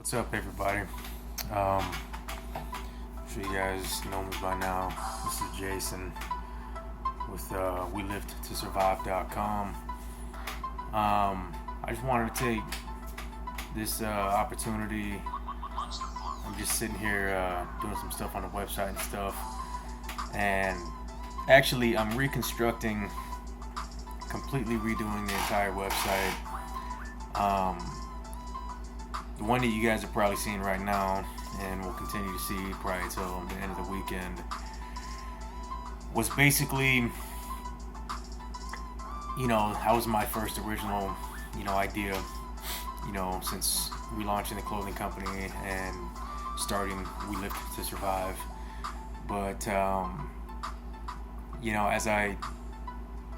What's up, everybody? I'm sure you guys know me by now. This is Jason with WeLiveToSurvive.com. I just wanted to take this opportunity. I'm just sitting here doing some stuff on the website and stuff, and actually I'm completely redoing the entire website. The one that you guys are probably seeing right now, and will continue to see probably until the end of the weekend, was basically, that was my first original, idea, since relaunching the clothing company and starting We Live to Survive. But, as I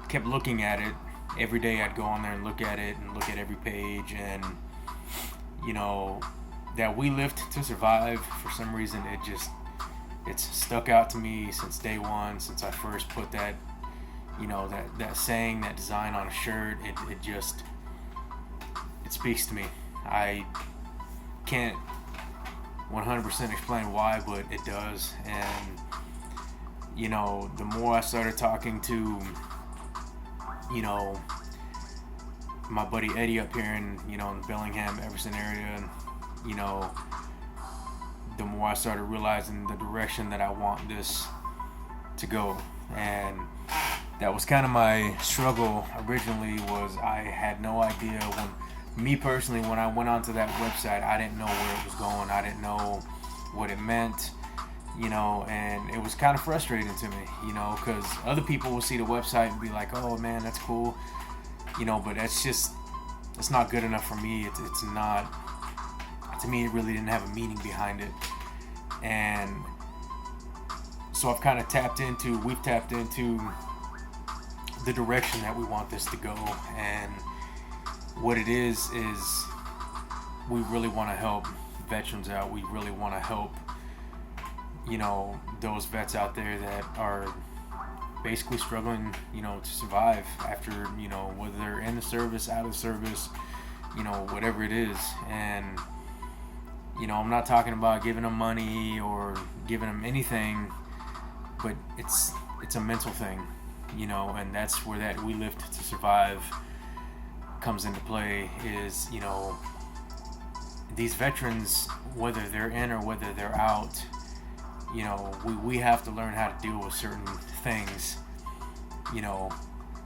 kept looking at it, every day I'd go on there and look at it and look at every page, and that We Live to Survive, for some reason it's stuck out to me since day one, since I first put that that saying, that design on a shirt. It speaks to me. I can't 100% explain why, but it does. And the more I started talking to my buddy Eddie up here in the Bellingham, Everson area, the more I started realizing the direction that I want this to go. And that was kind of my struggle originally. Was I had no idea, when I went onto that website, I didn't know where it was going. I didn't know what it meant, and it was kind of frustrating to me, because other people will see the website and be like, oh man, that's cool, but it's not good enough for me. It's not, to me, it really didn't have a meaning behind it. And so we've tapped into the direction that we want this to go. And what it is we really want to help veterans out. We really want to help those vets out there that are basically struggling to survive after whether they're in the service, out of the service, whatever it is. And I'm not talking about giving them money or giving them anything, but it's a mental thing, and that's where that We Live to Survive comes into play. Is these veterans, whether they're in or whether they're out, we have to learn how to deal with certain things,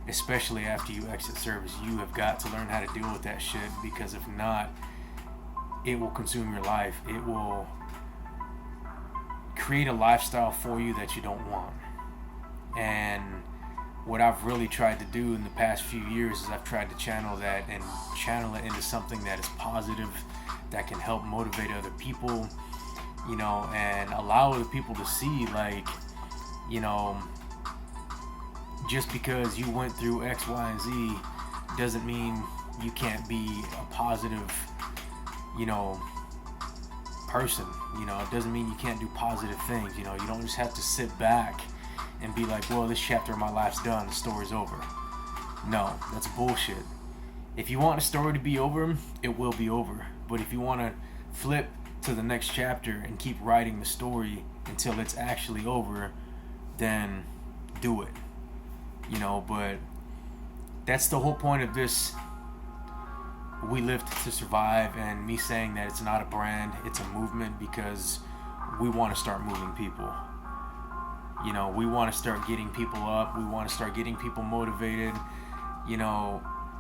especially after you exit service. You have got to learn how to deal with that shit, because if not, it will consume your life. It will create a lifestyle for you that you don't want. And what I've really tried to do in the past few years is I've tried to channel that and channel it into something that is positive, that can help motivate other people, and allow other people to see, just because you went through X, Y, and Z doesn't mean you can't be a positive, person. It doesn't mean you can't do positive things. You don't just have to sit back and be like, well, this chapter of my life's done, the story's over. No, that's bullshit. If you want a story to be over, it will be over. But if you want to flip to the next chapter and keep writing the story until it's actually over, then do it. But that's the whole point of this We Live to Survive, and me saying that it's not a brand, it's a movement, because we want to start moving people. We want to start getting people up. We want to start getting people motivated.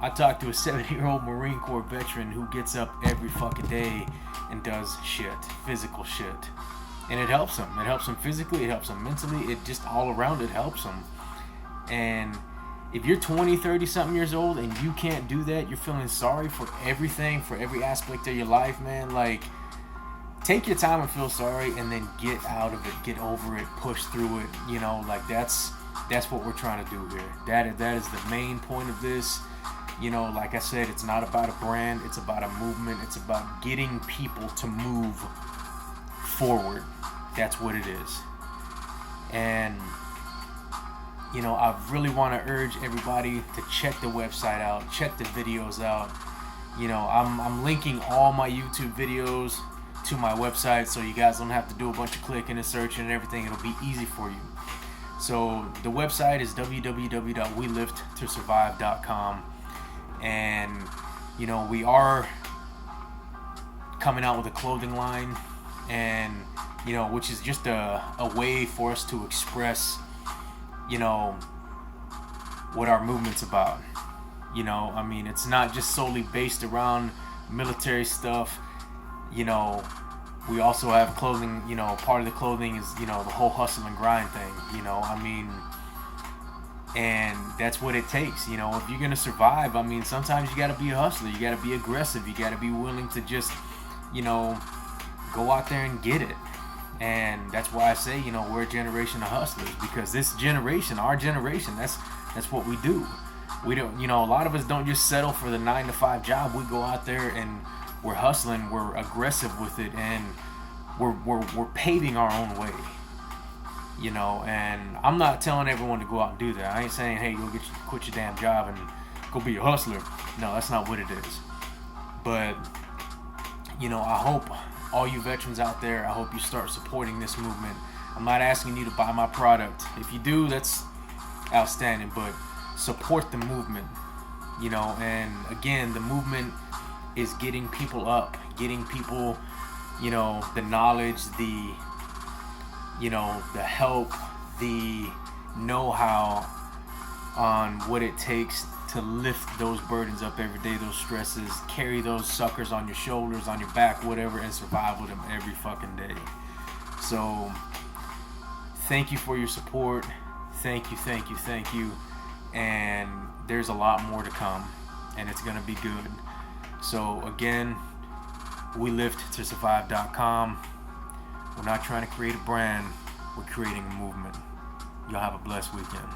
I talked to a 70-year-old Marine Corps veteran who gets up every fucking day and does shit, physical shit. And it helps him. It helps him physically, it helps him mentally, it just all around it helps him. And if you're 20, 30 something years old and you can't do that, you're feeling sorry for everything, for every aspect of your life, man, take your time and feel sorry, and then get out of it, get over it, push through it. That's what we're trying to do here. That is the main point of this. Like I said, it's not about a brand, it's about a movement. It's about getting people to move forward. That's what it is. And I really want to urge everybody to check the website out, check the videos out. I'm linking all my YouTube videos to my website, so you guys don't have to do a bunch of clicking and searching and everything. It'll be easy for you. So the website is www.weliftttosurvive.com, and you know, we are coming out with a clothing line, and you know, which is just a way for us to express, you know, what our movement's about. You know, I mean, it's not just solely based around military stuff. You know, we also have clothing. You know, part of the clothing is, you know, the whole hustle and grind thing. You know, I mean, and that's what it takes. You know, if you're gonna survive, I mean, sometimes you gotta be a hustler. You gotta be aggressive. You gotta be willing to just, you know, go out there and get it. And that's why I say, you know, we're a generation of hustlers, because this generation, our generation, that's what we do. We don't, you know, a lot of us don't just settle for the 9-to-5 job. We go out there and we're hustling, we're aggressive with it, and we're paving our own way. You know, and I'm not telling everyone to go out and do that. I ain't saying, hey, go quit your damn job and go be a hustler. No, that's not what it is. But, you know, I hope all you veterans out there, I hope you start supporting this movement. I'm not asking you to buy my product. If you do, that's outstanding, but support the movement. You know, and again, the movement is getting people up, getting people, you know, the knowledge, the, you know, the help, the know-how on what it takes to lift those burdens up every day, those stresses, carry those suckers on your shoulders, on your back, whatever, and survive with them every fucking day. So thank you for your support. Thank you. And there's a lot more to come, and it's gonna be good. So again, weliftttosurvive.com. We're not trying to create a brand, we're creating a movement. Y'all have a blessed weekend.